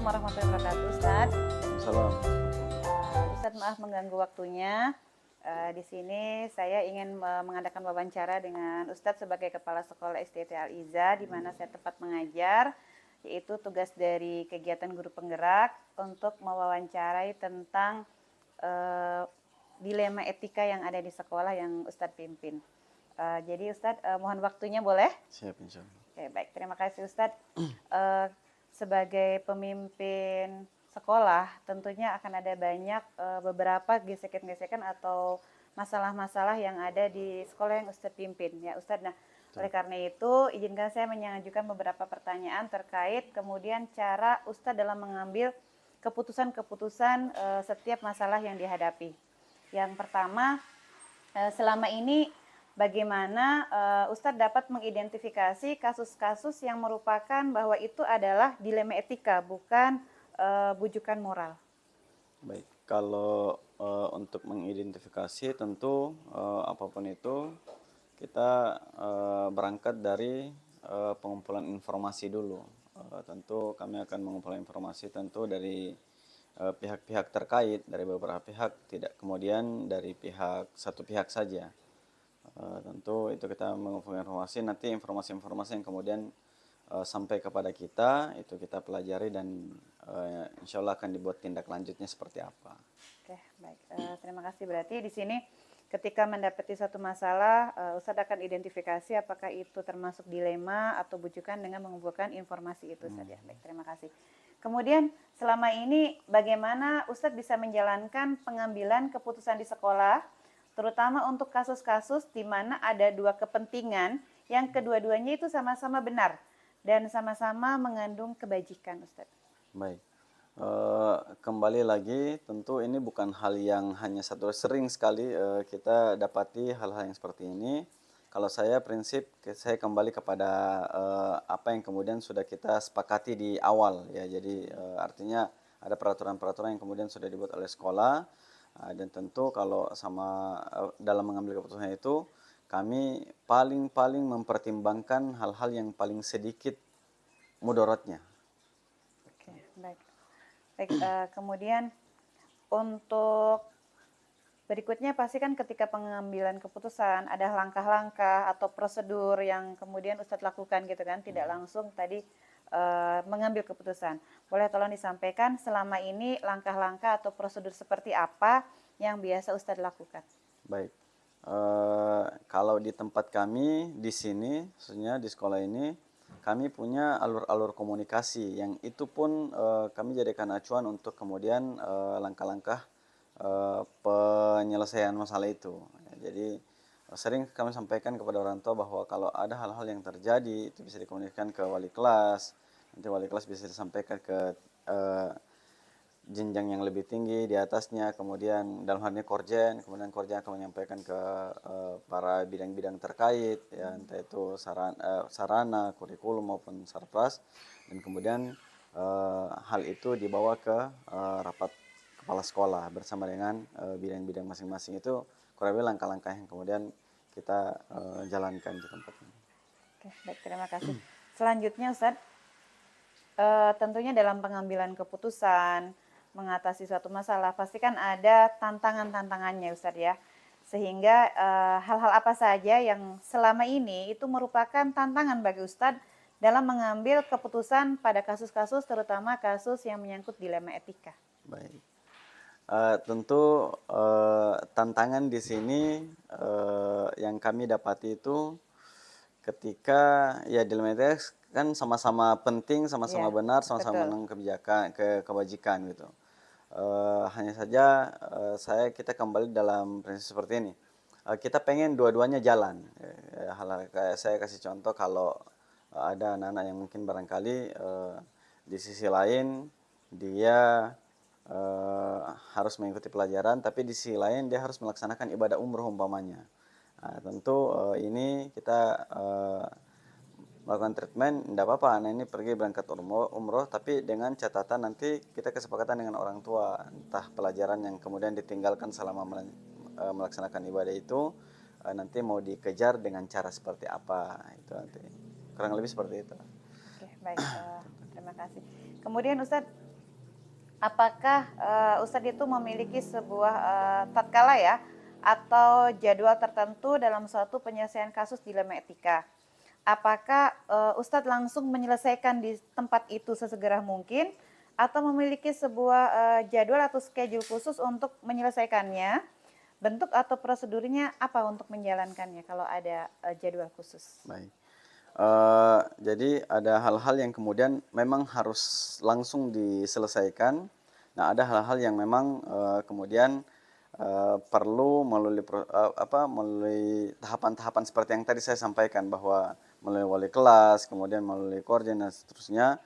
Assalamualaikum warahmatullahi wabarakatuh, Ustadz. Salam. Ustadz, maaf mengganggu waktunya. Di sini saya ingin mengadakan wawancara dengan Ustadz sebagai Kepala Sekolah SDT Al-Iza, di mana saya tempat mengajar, yaitu tugas dari kegiatan guru penggerak untuk mewawancarai tentang dilema etika yang ada di sekolah yang Ustadz pimpin. Jadi Ustadz, mohon waktunya boleh? Siap, insya Allah. Oke, baik. Terima kasih Ustadz. Sebagai pemimpin sekolah, tentunya akan ada banyak beberapa gesekan-gesekan atau masalah-masalah yang ada di sekolah yang Ustadz pimpin. Ya Ustadz, nah oleh karena itu izinkan saya mengajukan beberapa pertanyaan terkait kemudian cara Ustadz dalam mengambil keputusan-keputusan setiap masalah yang dihadapi. Yang pertama, selama ini bagaimana Ustadz dapat mengidentifikasi kasus-kasus yang merupakan bahwa itu adalah dilema etika, bukan bujukan moral. Baik, kalau untuk mengidentifikasi tentu apapun itu kita berangkat dari pengumpulan informasi dulu. Tentu kami akan mengumpulkan informasi tentu dari pihak-pihak terkait, dari beberapa pihak, tidak kemudian dari satu pihak saja. Tentu itu kita mengumpulkan informasi, nanti informasi-informasi yang kemudian sampai kepada kita, itu kita pelajari dan insya Allah akan dibuat tindak lanjutnya seperti apa. Oke, baik. Terima kasih. Berarti di sini ketika mendapati satu masalah, Ustadz akan identifikasi apakah itu termasuk dilema atau bujukan dengan mengumpulkan informasi itu saja. Baik, terima kasih. Kemudian selama ini bagaimana Ustadz bisa menjalankan pengambilan keputusan di sekolah, terutama untuk kasus-kasus di mana ada dua kepentingan yang kedua-duanya itu sama-sama benar dan sama-sama mengandung kebajikan, Ustadz. Baik, kembali lagi tentu ini bukan hal yang hanya satu, sering sekali kita dapati hal-hal yang seperti ini. Kalau saya prinsip saya kembali kepada apa yang kemudian sudah kita sepakati di awal ya. Jadi artinya ada peraturan-peraturan yang kemudian sudah dibuat oleh sekolah dan tentu kalau dalam mengambil keputusan itu kami paling mempertimbangkan hal-hal yang paling sedikit mudaratnya. Oke, baik. Baik, kemudian untuk berikutnya pasti kan ketika pengambilan keputusan ada langkah-langkah atau prosedur yang kemudian Ustadz lakukan gitu kan, tidak langsung tadi mengambil keputusan. Boleh tolong disampaikan selama ini langkah-langkah atau prosedur seperti apa yang biasa Ustadz lakukan? Baik, kalau di tempat kami di sini, khususnya di sekolah ini, kami punya alur-alur komunikasi yang itu pun kami jadikan acuan untuk kemudian langkah-langkah penyelesaian masalah itu. Jadi sering kami sampaikan kepada orang tua bahwa kalau ada hal-hal yang terjadi itu bisa dikomunikasikan ke wali kelas, nanti wali kelas bisa disampaikan ke jenjang yang lebih tinggi di atasnya, kemudian dalam hal ini Korjen, kemudian Korjen akan menyampaikan ke para bidang-bidang terkait, ya entah itu sarana, kurikulum maupun sarpras, dan kemudian hal itu dibawa ke rapat kepala sekolah bersama dengan bidang-bidang masing-masing. Itu kurang lebih langkah-langkah yang kemudian kita jalankan di tempat ini. Oke, baik, terima kasih. Selanjutnya Ustadz, tentunya dalam pengambilan keputusan mengatasi suatu masalah pasti kan ada tantangan-tantangannya Ustadz ya. Sehingga hal-hal apa saja yang selama ini itu merupakan tantangan bagi Ustadz dalam mengambil keputusan pada kasus-kasus terutama kasus yang menyangkut dilema etika. Baik. Tentu tantangan di sini yang kami dapati itu ketika ya dilema etika kan sama-sama penting, sama-sama Iya, benar, sama-sama betul. menang kebajikan gitu. Hanya saja kita kembali dalam prinsip seperti ini. Kita pengen dua-duanya jalan. Hal-hal kayak saya kasih contoh kalau ada anak-anak yang mungkin barangkali di sisi lain dia harus mengikuti pelajaran, tapi di sisi lain dia harus melaksanakan ibadah umroh umpamanya. Tentu ini kita melakukan treatment, tidak apa-apa anak ini pergi berangkat umroh, tapi dengan catatan nanti kita kesepakatan dengan orang tua, entah pelajaran yang kemudian ditinggalkan selama melaksanakan ibadah itu nanti mau dikejar dengan cara seperti apa, itu nanti kurang lebih seperti itu. Oke, baik. Terima kasih. Kemudian Ustadz, apakah Ustadz itu memiliki sebuah tatkala ya atau jadwal tertentu dalam suatu penyelesaian kasus dilema etika? Apakah Ustadz langsung menyelesaikan di tempat itu sesegera mungkin atau memiliki sebuah jadwal atau schedule khusus untuk menyelesaikannya? Bentuk atau prosedurnya apa untuk menjalankannya kalau ada jadwal khusus? Baik. Jadi ada hal-hal yang kemudian memang harus langsung diselesaikan. Nah, ada hal-hal yang memang kemudian perlu melalui tahapan-tahapan seperti yang tadi saya sampaikan, bahwa melalui wali kelas, kemudian melalui koordinasi seterusnya.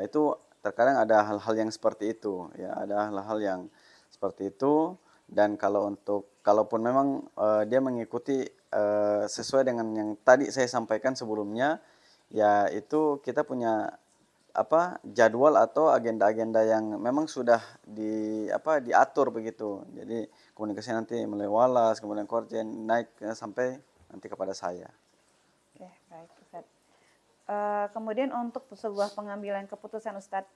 Itu terkadang ada hal-hal yang seperti itu, ya, ada hal-hal yang seperti itu. Dan kalaupun memang dia mengikuti sesuai dengan yang tadi saya sampaikan sebelumnya, ya itu kita punya jadwal atau agenda-agenda yang memang sudah diatur begitu. Jadi komunikasi nanti melalui walas, kemudian korjen naik sampai nanti kepada saya. Oke, baik Ustadz. Kemudian untuk sebuah pengambilan keputusan Ustadz,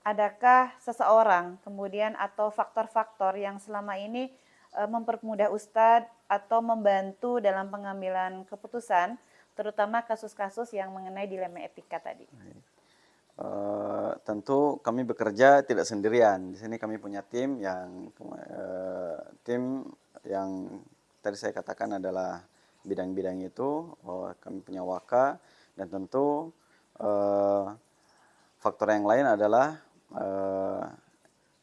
adakah seseorang kemudian atau faktor-faktor yang selama ini mempermudah Ustadz atau membantu dalam pengambilan keputusan, terutama kasus-kasus yang mengenai dilema etika tadi? Tentu kami bekerja tidak sendirian. Di sini kami punya tim yang tadi saya katakan adalah bidang-bidang itu. Kami punya waka, dan tentu faktor yang lain adalah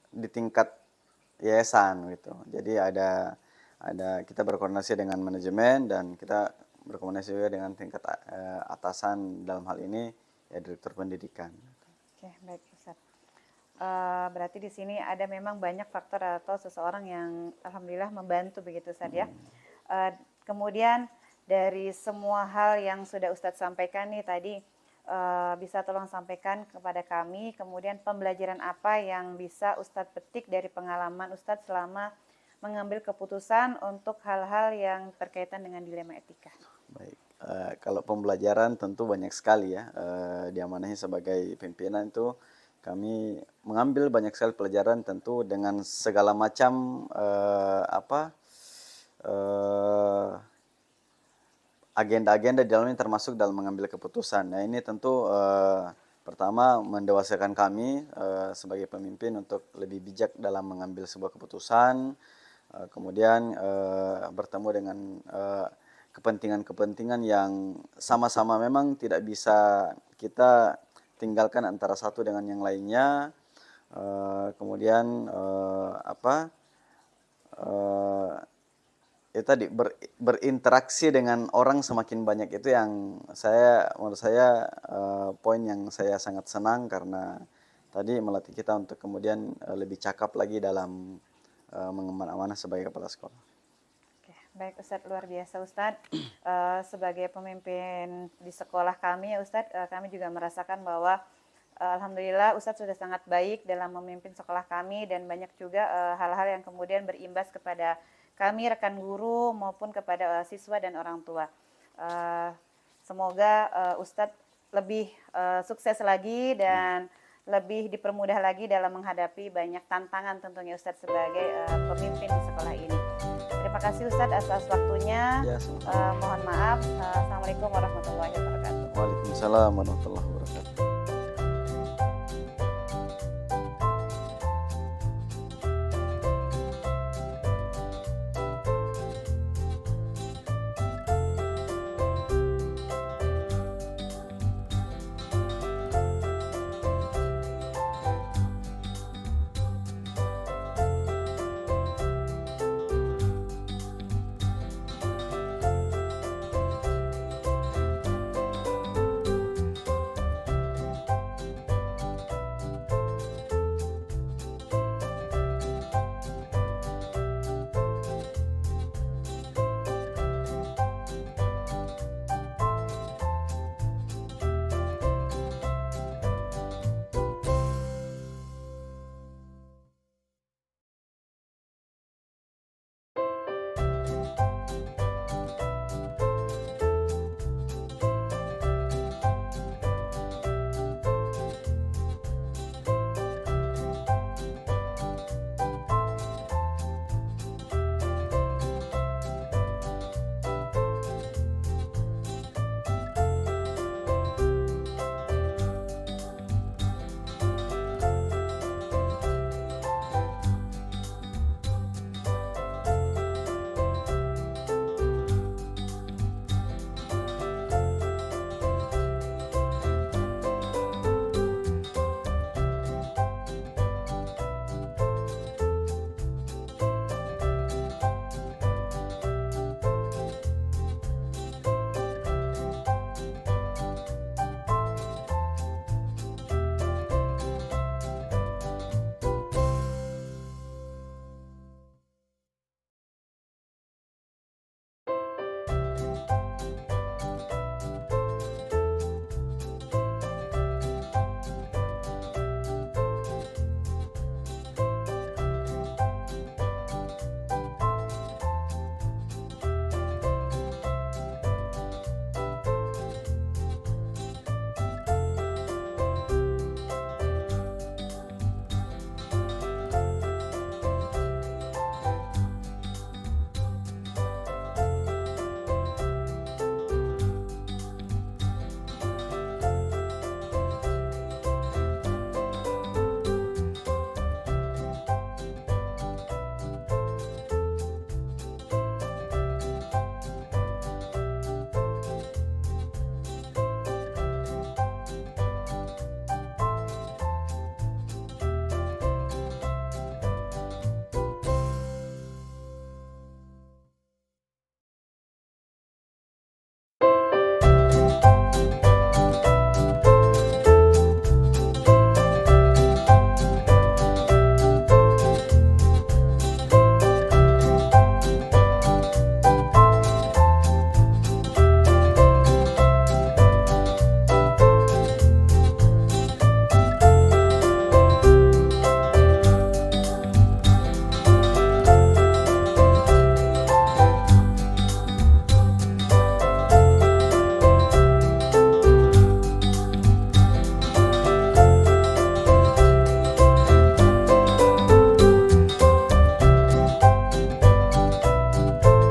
di tingkat yayasan gitu. Jadi ada kita berkoordinasi dengan manajemen, dan kita berkoordinasi juga dengan tingkat atasan, dalam hal ini ya direktur pendidikan. Oke, baik Ustaz. Berarti di sini ada memang banyak faktor atau seseorang yang alhamdulillah membantu begitu Ustaz ya. Kemudian dari semua hal yang sudah Ustadz sampaikan nih tadi, bisa tolong sampaikan kepada kami, kemudian pembelajaran apa yang bisa Ustadz petik dari pengalaman Ustadz selama mengambil keputusan untuk hal-hal yang berkaitan dengan dilema etika. Baik, kalau pembelajaran tentu banyak sekali ya. Diamanahi sebagai pimpinan itu kami mengambil banyak sekali pelajaran, tentu dengan segala macam agenda-agenda di dalamnya, termasuk dalam mengambil keputusan. Nah, ini tentu pertama mendewasakan kami sebagai pemimpin untuk lebih bijak dalam mengambil sebuah keputusan. Kemudian bertemu dengan kepentingan-kepentingan yang sama-sama memang tidak bisa kita tinggalkan antara satu dengan yang lainnya. Kemudian tadi berinteraksi dengan orang semakin banyak, itu yang menurut saya poin yang saya sangat senang, karena tadi melatih kita untuk kemudian lebih cakap lagi dalam mengemban amanah sebagai kepala sekolah. Oke, baik Ustadz, luar biasa Ustadz. Sebagai pemimpin di sekolah kami ya Ustadz, kami juga merasakan bahwa alhamdulillah Ustadz sudah sangat baik dalam memimpin sekolah kami, dan banyak juga hal-hal yang kemudian berimbas kepada kami rekan guru maupun kepada siswa dan orang tua. Semoga Ustadz lebih sukses lagi dan lebih dipermudah lagi dalam menghadapi banyak tantangan tentunya Ustadz sebagai pemimpin di sekolah ini. Terima kasih Ustadz atas waktunya. Ya, mohon maaf. Assalamualaikum warahmatullahi wabarakatuh. Waalaikumsalam warahmatullahi wabarakatuh.